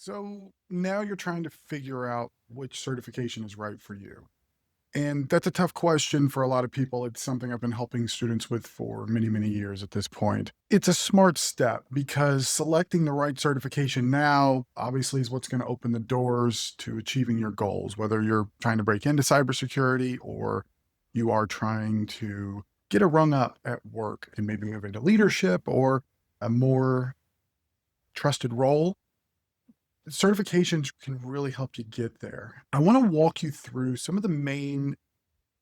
So now you're trying to figure out which certification is right for you. And that's a tough question for a lot of people. It's something I've been helping students with for many, many years at this point. It's a smart step because selecting the right certification now obviously is what's going to open the doors to achieving your goals, whether you're trying to break into cybersecurity or you are trying to get a rung up at work and maybe move into leadership or a more trusted role. Certifications can really help you get there. I want to walk you through some of the main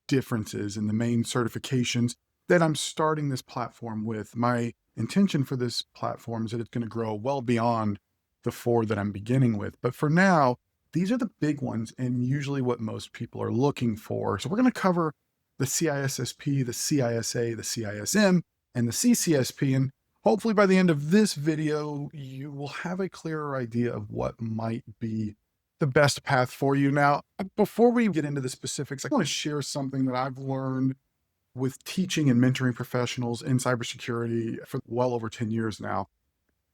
differences and the main certifications that I'm starting this platform with. My intention for this platform is that it's going to grow well beyond the four that I'm beginning with. But for now, these are the big ones and usually what most people are looking for. So we're going to cover the CISSP, the CISA, the CISM, and the CCSP. And hopefully by the end of this video, you will have a clearer idea of what might be the best path for you. Now, before we get into the specifics, I want to share something that I've learned with teaching and mentoring professionals in cybersecurity for well over 10 years now.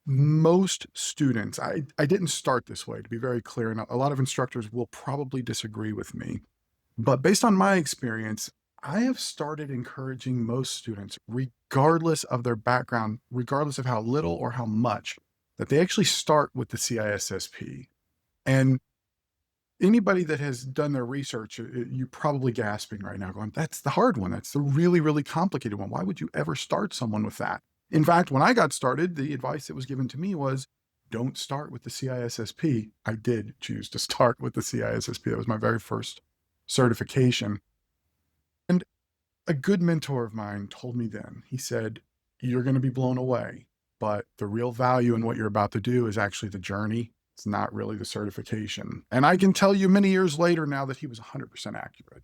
Most students, I didn't start this way, to be very clear, and a lot of instructors will probably disagree with me. But based on my experience, I have started encouraging most students, regardless of their background, regardless of how little or how much, that they actually start with the CISSP. And anybody that has done their research, you're probably gasping right now going, that's the hard one. That's the really, really complicated one. Why would you ever start someone with that? In fact, when I got started, the advice that was given to me was don't start with the CISSP. I did choose to start with the CISSP. That was my very first certification. And a good mentor of mine told me then, he said, you're going to be blown away, but the real value in what you're about to do is actually the journey. It's not really the certification. And I can tell you many years later now that he was 100% accurate.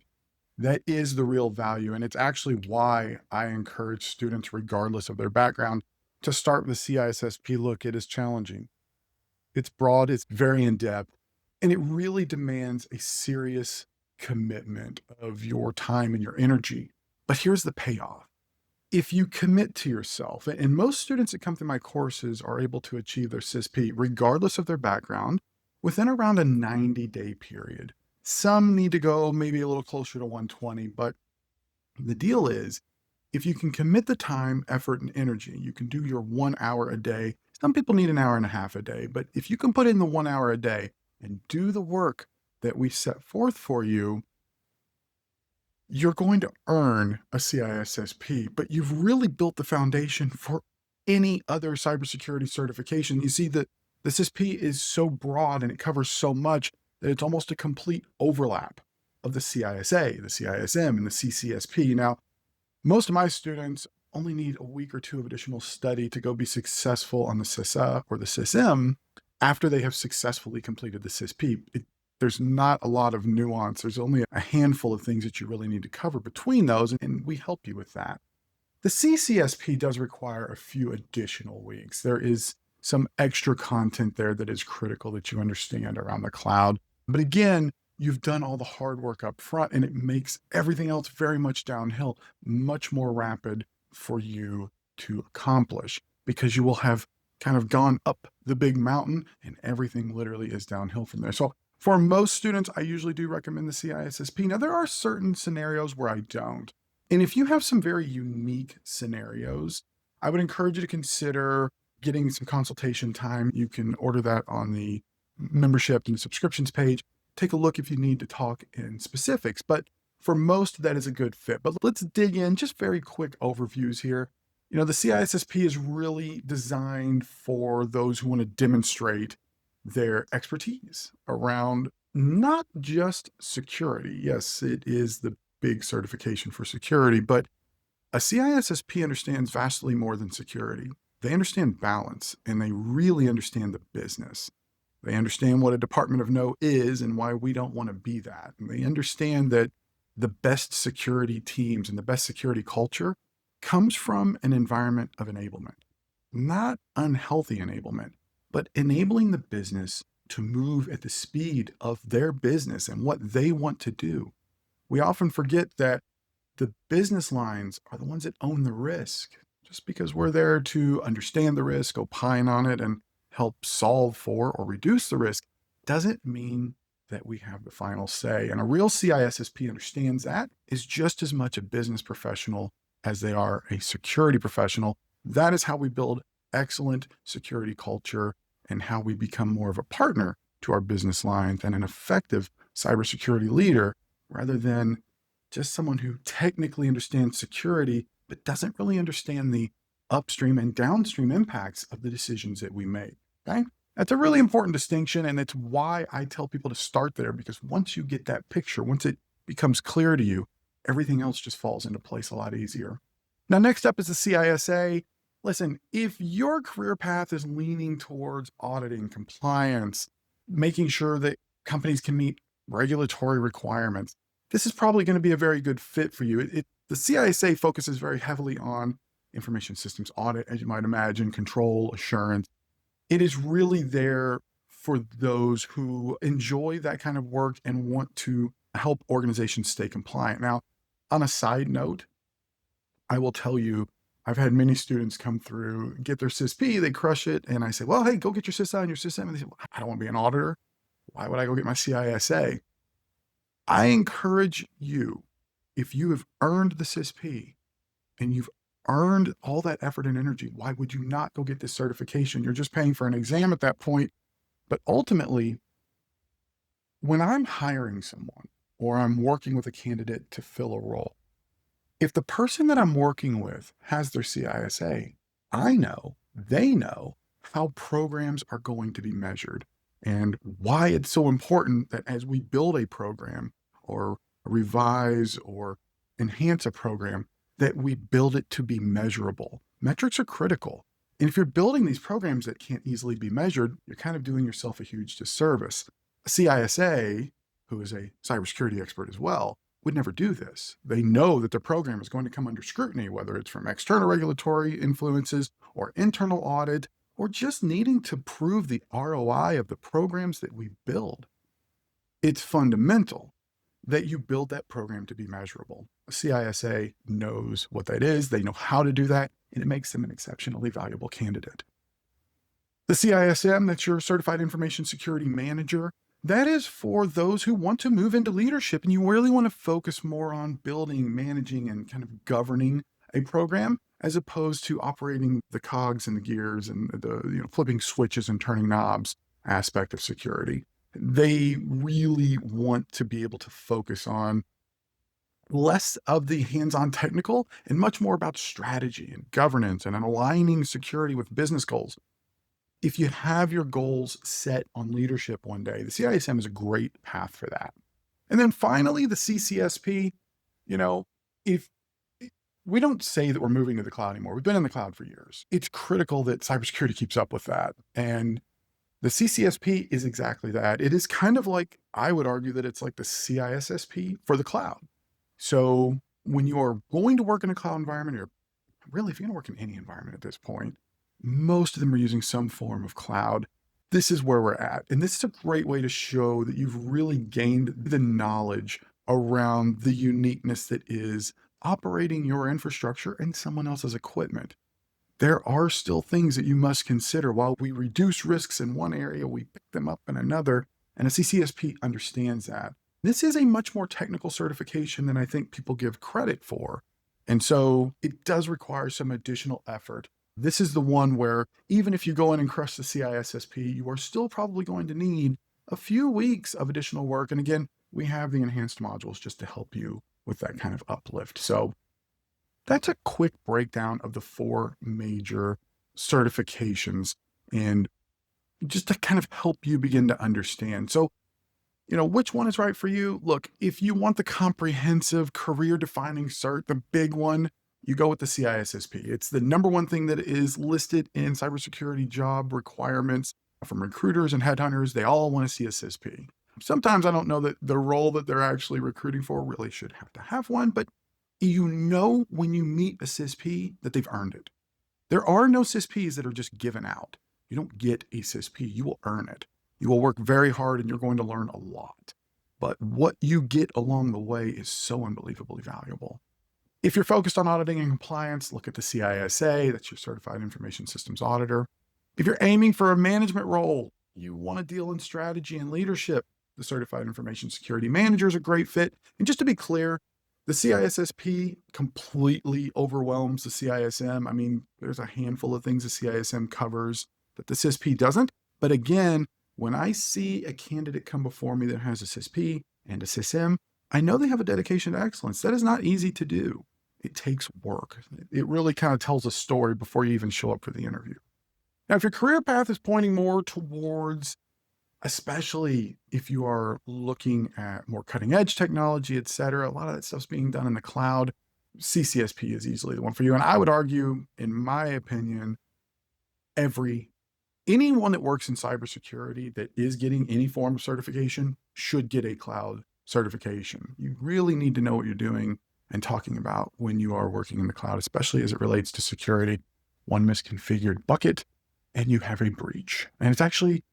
That is the real value. And it's actually why I encourage students, regardless of their background, to start with the CISSP. Look, it is challenging. It's broad, it's very in depth, and it really demands a serious commitment of your time and your energy. But here's the payoff. If you commit to yourself, and most students that come through my courses are able to achieve their CISSP, regardless of their background, within around a 90-day period. Some need to go maybe a little closer to 120, but the deal is, if you can commit the time, effort, and energy, you can do your 1 hour a day. Some people need an hour and a half a day, but if you can put in the 1 hour a day and do the work that we set forth for you, you're going to earn a CISSP, but you've really built the foundation for any other cybersecurity certification. You see that the CISSP is so broad and it covers so much that it's almost a complete overlap of the CISA, the CISM, and the CCSP. Now, most of my students only need a week or two of additional study to go be successful on the CISA or the CISM after they have successfully completed the CISSP. There's not a lot of nuance. There's only a handful of things that you really need to cover between those, and we help you with that. The CCSP does require a few additional weeks. There is some extra content there that is critical that you understand around the cloud. But again, you've done all the hard work up front, and it makes everything else very much downhill, much more rapid for you to accomplish because you will have kind of gone up the big mountain and everything literally is downhill from there. So for most students, I usually do recommend the CISSP. Now, there are certain scenarios where I don't. And if you have some very unique scenarios, I would encourage you to consider getting some consultation time. You can order that on the membership and the subscriptions page. Take a look if you need to talk in specifics. But for most, that is a good fit. But let's dig in, just very quick overviews here. You know, the CISSP is really designed for those who want to demonstrate their expertise around not just security. Yes, it is the big certification for security, but a CISSP understands vastly more than security. They understand balance and they really understand the business. They understand what a department of no is and why we don't want to be that. And they understand that the best security teams and the best security culture comes from an environment of enablement, not unhealthy enablement, but enabling the business to move at the speed of their business and what they want to do. We often forget that the business lines are the ones that own the risk, just because we're there to understand the risk, opine on it, and help solve for or reduce the risk doesn't mean that we have the final say. And a real CISSP understands that is just as much a business professional as they are a security professional. That is how we build excellent security culture and how we become more of a partner to our business lines and an effective cybersecurity leader rather than just someone who technically understands security, but doesn't really understand the upstream and downstream impacts of the decisions that we make. Okay. That's a really important distinction. And it's why I tell people to start there, because once you get that picture, once it becomes clear to you, everything else just falls into place a lot easier. Now, next up is the CISA. Listen, if your career path is leaning towards auditing, compliance, making sure that companies can meet regulatory requirements, this is probably going to be a very good fit for you. The CISA focuses very heavily on information systems audit, as you might imagine, control, assurance. It is really there for those who enjoy that kind of work and want to help organizations stay compliant. Now, on a side note, I will tell you, I've had many students come through, get their CISSP, they crush it, and I say, well, hey, go get your CISA and your CISM. And they say, well, I don't want to be an auditor. Why would I go get my CISA? I encourage you, if you have earned the CISSP and you've earned all that effort and energy, why would you not go get this certification? You're just paying for an exam at that point. But ultimately, when I'm hiring someone or I'm working with a candidate to fill a role, if the person that I'm working with has their CISA, I know, they know how programs are going to be measured and why it's so important that as we build a program or revise or enhance a program, that we build it to be measurable. Metrics are critical. And if you're building these programs that can't easily be measured, you're kind of doing yourself a huge disservice. A CISA, who is a cybersecurity expert as well, would never do this. They know that the program is going to come under scrutiny, whether it's from external regulatory influences or internal audit, or just needing to prove the ROI of the programs that we build. It's fundamental that you build that program to be measurable. A CISA knows what that is. They know how to do that, and it makes them an exceptionally valuable candidate. The CISM, that's your Certified Information Security Manager, that is for those who want to move into leadership and you really want to focus more on building, managing, and kind of governing a program as opposed to operating the cogs and the gears and the flipping switches and turning knobs aspect of security. They really want to be able to focus on less of the hands-on technical and much more about strategy and governance and aligning security with business goals. If you have your goals set on leadership one day, the CISM is a great path for that. And then finally, the CCSP, if we don't say that we're moving to the cloud anymore, we've been in the cloud for years. It's critical that cybersecurity keeps up with that. And the CCSP is exactly that. It is kind of like, I would argue that it's like the CISSP for the cloud. So when you're going to work in a cloud environment, or really if you're going to work in any environment at this point, most of them are using some form of cloud. This is where we're at. And this is a great way to show that you've really gained the knowledge around the uniqueness that is operating your infrastructure and someone else's equipment. There are still things that you must consider. While we reduce risks in one area, we pick them up in another, and a CCSP understands that. This is a much more technical certification than I think people give credit for. And so it does require some additional effort. This is the one where even if you go in and crush the CISSP, you are still probably going to need a few weeks of additional work. And again, we have the enhanced modules just to help you with that kind of uplift. So that's a quick breakdown of the 4 major certifications and just to kind of help you begin to understand. So, which one is right for you? Look, if you want the comprehensive career-defining cert, the big one, you go with the CISSP. It's the number one thing that is listed in cybersecurity job requirements from recruiters and headhunters. They all want to see a CISSP. Sometimes I don't know that the role that they're actually recruiting for really should have to have one, but when you meet a CISSP that they've earned it. There are no CISSPs that are just given out. You don't get a CISSP, you will earn it. You will work very hard and you're going to learn a lot. But what you get along the way is so unbelievably valuable. If you're focused on auditing and compliance, look at the CISA, that's your Certified Information Systems Auditor. If you're aiming for a management role, you want to deal in strategy and leadership, the Certified Information Security Manager is a great fit. And just to be clear, the CISSP completely overwhelms the CISM. I mean, there's a handful of things the CISM covers that the CISSP doesn't. But again, when I see a candidate come before me that has a CISSP and a CISM, I know they have a dedication to excellence. That is not easy to do. It takes work. It really kind of tells a story before you even show up for the interview. Now, if your career path is pointing more towards, especially if you are looking at more cutting edge technology, et cetera, a lot of that stuff's being done in the cloud, CCSP is easily the one for you. And I would argue, in my opinion, anyone that works in cybersecurity that is getting any form of certification should get a cloud certification. You really need to know what you're doing and talking about when you are working in the cloud, especially as it relates to security. One misconfigured bucket and you have a breach. And it's actually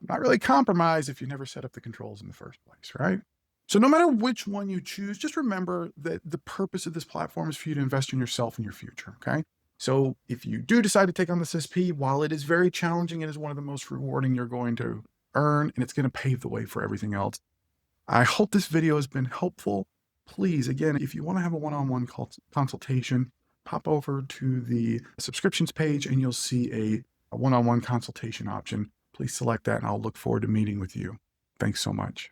not really compromised if you never set up the controls in the first place, right? So no matter which one you choose, just remember that the purpose of this platform is for you to invest in yourself and your future, okay? So if you do decide to take on the CISSP, while it is very challenging, it is one of the most rewarding you're going to earn, and it's going to pave the way for everything else. I hope this video has been helpful. Please, again, if you want to have a one-on-one consultation, pop over to the subscriptions page and you'll see a one-on-one consultation option. Please select that and I'll look forward to meeting with you. Thanks so much.